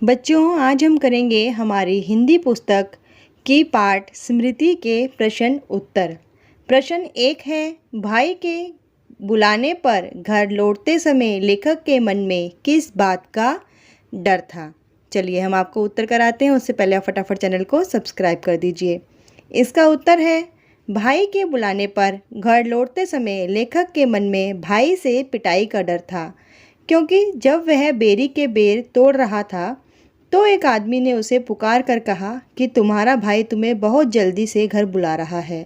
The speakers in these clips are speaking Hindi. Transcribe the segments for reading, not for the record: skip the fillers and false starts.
बच्चों, आज हम करेंगे हमारी हिंदी पुस्तक की पाठ स्मृति के प्रश्न उत्तर। प्रश्न 1 है, भाई के बुलाने पर घर लौटते समय लेखक के मन में किस बात का डर था? चलिए हम आपको उत्तर कराते हैं। उससे पहले आप फटाफट चैनल को सब्सक्राइब कर दीजिए। इसका उत्तर है, भाई के बुलाने पर घर लौटते समय लेखक के मन में भाई से पिटाई का डर था, क्योंकि जब वह बेरी के बेर तोड़ रहा था तो एक आदमी ने उसे पुकार कर कहा कि तुम्हारा भाई तुम्हें बहुत जल्दी से घर बुला रहा है।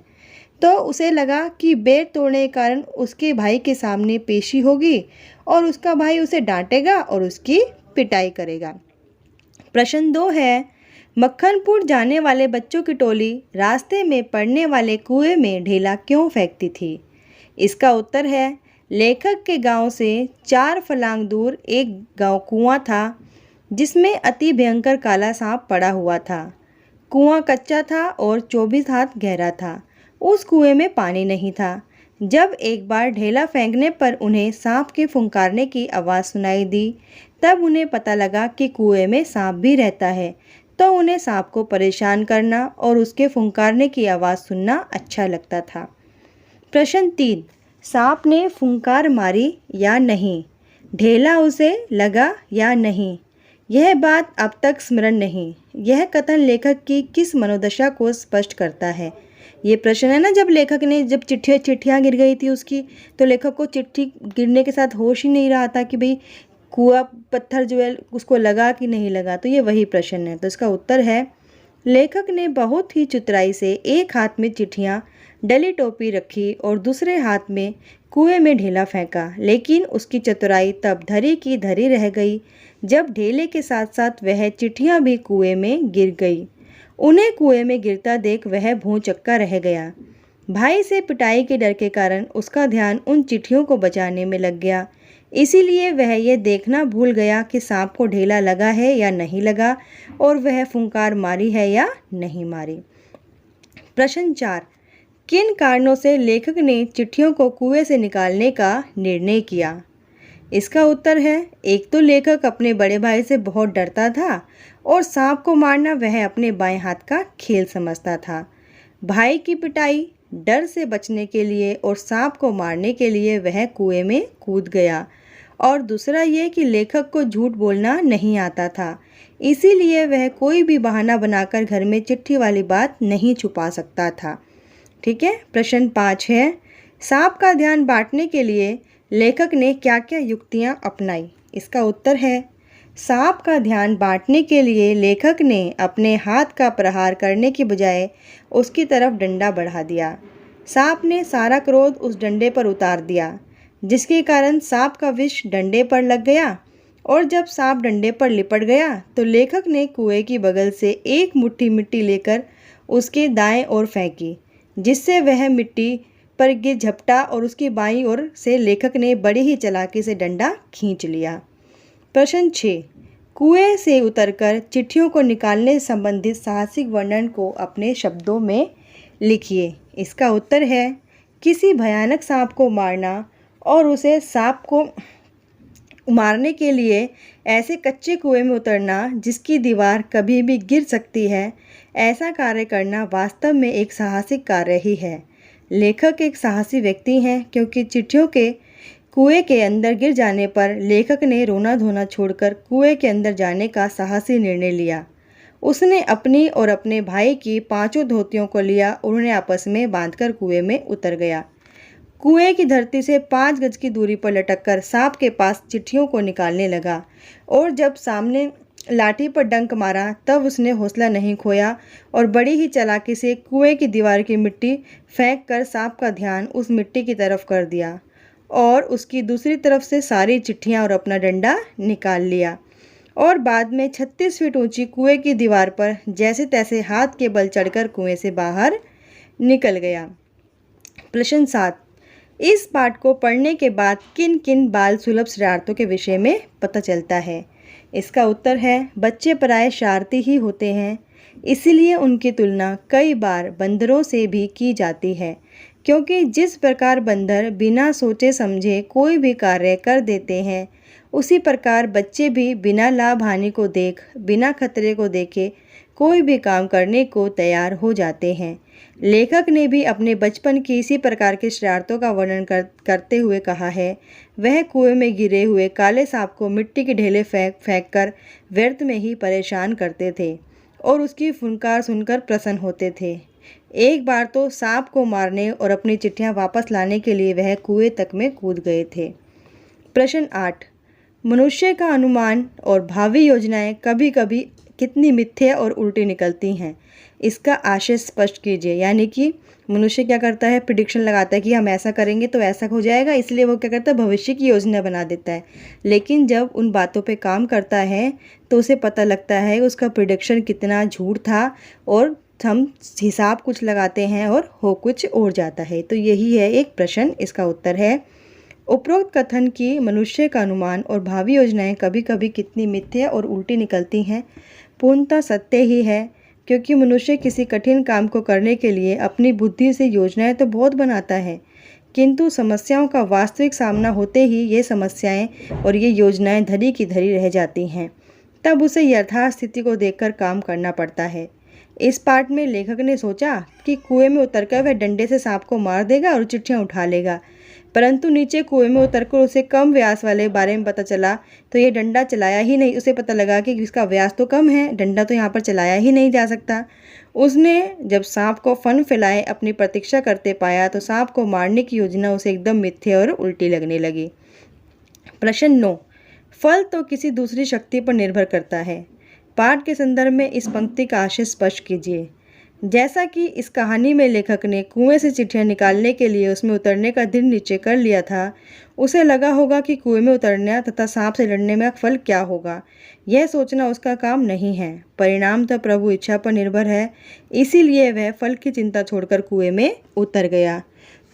तो उसे लगा कि बेर तोड़ने के कारण उसके भाई के सामने पेशी होगी और उसका भाई उसे डांटेगा और उसकी पिटाई करेगा। प्रश्न 2 है, मक्खनपुर जाने वाले बच्चों की टोली रास्ते में पड़ने वाले कुएं में ढेला क्यों फेंकती थी? इसका उत्तर है, लेखक के गांव से 4 फर्लांग दूर एक गांव कुआं था जिसमें अति भयंकर काला सांप पड़ा हुआ था। कुआं कच्चा था और 24 हाथ गहरा था। उस कुएं में पानी नहीं था। जब एक बार ढेला फेंकने पर उन्हें सांप के फुंकारने की आवाज़ सुनाई दी, तब उन्हें पता लगा कि कुएं में सांप भी रहता है। तो उन्हें सांप को परेशान करना और उसके फुंकारने की आवाज़ सुनना अच्छा लगता था। प्रश्न 3, सांप ने फुंकार मारी या नहीं? ढेला उसे लगा या नहीं? यह बात अब तक स्मरण नहीं। यह कथन लेखक की किस मनोदशा को स्पष्ट करता है? ये प्रश्न है ना, जब लेखक ने जब चिट्ठियाँ गिर गई थी उसकी, तो लेखक को चिट्ठी गिरने के साथ होश ही नहीं रहा था कि भाई कुआ पत्थर जो है उसको लगा कि नहीं लगा। तो ये वही प्रश्न है। तो इसका उत्तर है, लेखक ने बहुत ही चतुराई से एक हाथ में चिट्ठियाँ डली टोपी रखी और दूसरे हाथ में कुएं में ढेला फेंका। लेकिन उसकी चतुराई तब धरी की धरी रह गई जब ढेले के साथ साथ वह चिट्ठियाँ भी कुएं में गिर गई। उन्हें कुएं में गिरता देख वह भौंचक्का रह गया। भाई से पिटाई के डर के कारण उसका ध्यान उन चिट्ठियों को बचाने में लग गया। इसीलिए वह ये देखना भूल गया कि सांप को ढेला लगा है या नहीं लगा और वह फुंकार मारी है या नहीं मारी। प्रश्न 4, किन कारणों से लेखक ने चिट्ठियों को कुएं से निकालने का निर्णय किया? इसका उत्तर है, एक तो लेखक अपने बड़े भाई से बहुत डरता था और सांप को मारना वह अपने बाएं हाथ का खेल समझता था। भाई की पिटाई डर से बचने के लिए और सांप को मारने के लिए वह कुएं में कूद गया। और दूसरा ये कि लेखक को झूठ बोलना नहीं आता था, इसीलिए वह कोई भी बहाना बनाकर घर में चिट्ठी वाली बात नहीं छुपा सकता था। ठीक है। प्रश्न 5 है, सांप का ध्यान बांटने के लिए लेखक ने क्या क्या युक्तियाँ अपनाई? इसका उत्तर है, सांप का ध्यान बांटने के लिए लेखक ने अपने हाथ का प्रहार करने की बजाय उसकी तरफ डंडा बढ़ा दिया। सांप ने सारा क्रोध उस डंडे पर उतार दिया, जिसके कारण सांप का विष डंडे पर लग गया। और जब सांप डंडे पर लिपट गया तो लेखक ने कुएं की बगल से एक मुट्ठी मिट्टी लेकर उसके दाएं ओर फेंकी, जिससे वह मिट्टी पर गिर झपटा और उसकी बाईं ओर से लेखक ने बड़ी ही चालाकी से डंडा खींच लिया। प्रश्न 6, कुएं से उतरकर चिट्ठियों को निकालने संबंधित साहसिक वर्णन को अपने शब्दों में लिखिए। इसका उत्तर है, किसी भयानक सांप को मारना और उसे सांप को मारने के लिए ऐसे कच्चे कुएं में उतरना जिसकी दीवार कभी भी गिर सकती है, ऐसा कार्य करना वास्तव में एक साहसिक कार्य ही है। लेखक एक साहसी व्यक्ति हैं, क्योंकि चिट्ठियों के कुएं के अंदर गिर जाने पर लेखक ने रोना धोना छोड़कर कुएं के अंदर जाने का साहसी निर्णय लिया। उसने अपनी और अपने भाई की 5 धोतियों को लिया और उन्हें आपस में बांधकर कुएं में उतर गया। कुएं की धरती से 5 गज की दूरी पर लटककर सांप के पास चिट्ठियों को निकालने लगा और जब सामने लाठी पर डंक मारा तब उसने हौसला नहीं खोया और बड़ी ही चालाकी से कुएं की दीवार की मिट्टी फेंक कर सांप का ध्यान उस मिट्टी की तरफ कर दिया और उसकी दूसरी तरफ से सारी चिट्ठियां और अपना डंडा निकाल लिया और बाद में 36 फीट ऊंची कुएं की दीवार पर जैसे तैसे हाथ के बल चढ़कर कुएं से बाहर निकल गया। प्रश्न 7, इस पाठ को पढ़ने के बाद किन किन बाल सुलभ शरारतों के विषय में पता चलता है? इसका उत्तर है, बच्चे प्राय शरारती ही होते हैं, इसीलिए उनकी तुलना कई बार बंदरों से भी की जाती है। क्योंकि जिस प्रकार बंदर बिना सोचे समझे कोई भी कार्य कर देते हैं, उसी प्रकार बच्चे भी बिना लाभ हानि को बिना खतरे को देखे कोई भी काम करने को तैयार हो जाते हैं। लेखक ने भी अपने बचपन की इसी प्रकार की शरारतों का वर्णन करते हुए कहा है, वह कुएं में गिरे हुए काले सांप को मिट्टी के ढेले फेंक कर व्यर्थ में ही परेशान करते थे और उसकी फुनकार सुनकर प्रसन्न होते थे। एक बार तो सांप को मारने और अपनी चिट्ठियां वापस लाने के लिए वह कुएं तक में कूद गए थे। प्रश्न 8। मनुष्य का अनुमान और भावी योजनाएं कभी कभी कितनी मिथ्या और उल्टी निकलती हैं, इसका आशय स्पष्ट कीजिए। यानी कि मनुष्य क्या करता है, प्रिडिक्शन लगाता है कि हम ऐसा करेंगे तो ऐसा हो जाएगा, इसलिए वो क्या करता है, भविष्य की योजना बना देता है। लेकिन जब उन बातों पे काम करता है तो उसे पता लगता है उसका प्रिडिक्शन कितना झूठ था और हम हिसाब कुछ लगाते हैं और हो कुछ और जाता है। तो यही है एक प्रश्न, इसका उत्तर है उपरोक्त कथन की मनुष्य का अनुमान और भावी योजनाएं कभी कभी कितनी मिथ्या और उल्टी निकलती हैं पूर्णतः सत्य ही है, क्योंकि मनुष्य किसी कठिन काम को करने के लिए अपनी बुद्धि से योजनाएं तो बहुत बनाता है, किंतु समस्याओं का वास्तविक सामना होते ही ये समस्याएं और ये योजनाएं धरी की धरी रह जाती हैं। तब उसे यथार्थ स्थिति को देखकर काम करना पड़ता है। इस पाठ में लेखक ने सोचा कि कुएं में उतरकर वह डंडे से सांप को मार देगा और चिट्ठियां उठा लेगा, परंतु नीचे कुएं में उतरकर उसे कम व्यास वाले बारे में पता चला तो ये डंडा चलाया ही नहीं। उसे पता लगा कि इसका व्यास तो कम है, डंडा तो यहाँ पर चलाया ही नहीं जा सकता। उसने जब सांप को फन फैलाए अपनी प्रतीक्षा करते पाया तो सांप को मारने की योजना उसे एकदम मिथ्या और उल्टी लगने लगी। प्रश्न 9। फल तो किसी दूसरी शक्ति पर निर्भर करता है। पाठ के संदर्भ में इस पंक्ति का आशय स्पष्ट कीजिए। जैसा कि इस कहानी में लेखक ने कुएं से चिट्ठियां निकालने के लिए उसमें उतरने का दृढ़ निश्चय कर लिया था, उसे लगा होगा कि कुएं में उतरना तथा सांप से लड़ने में फल क्या होगा, यह सोचना उसका काम नहीं है। परिणाम तो प्रभु इच्छा पर निर्भर है, इसीलिए वह फल की चिंता छोड़कर कुएं में उतर गया।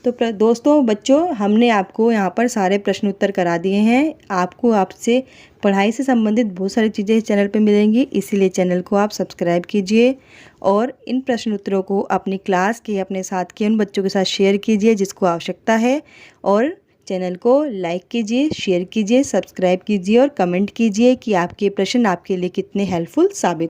तो दोस्तों, बच्चों, हमने आपको यहाँ पर सारे प्रश्न उत्तर करा दिए हैं। आपको आपसे पढ़ाई से संबंधित बहुत सारी चीज़ें इस चैनल पे मिलेंगी, इसीलिए चैनल को आप सब्सक्राइब कीजिए और इन प्रश्न उत्तरों को अपनी क्लास के, अपने साथ के उन बच्चों के साथ शेयर कीजिए जिसको आवश्यकता है, और चैनल को लाइक कीजिए, शेयर कीजिए, सब्सक्राइब कीजिए और कमेंट कीजिए कि आपके प्रश्न आपके लिए कितने हेल्पफुल साबित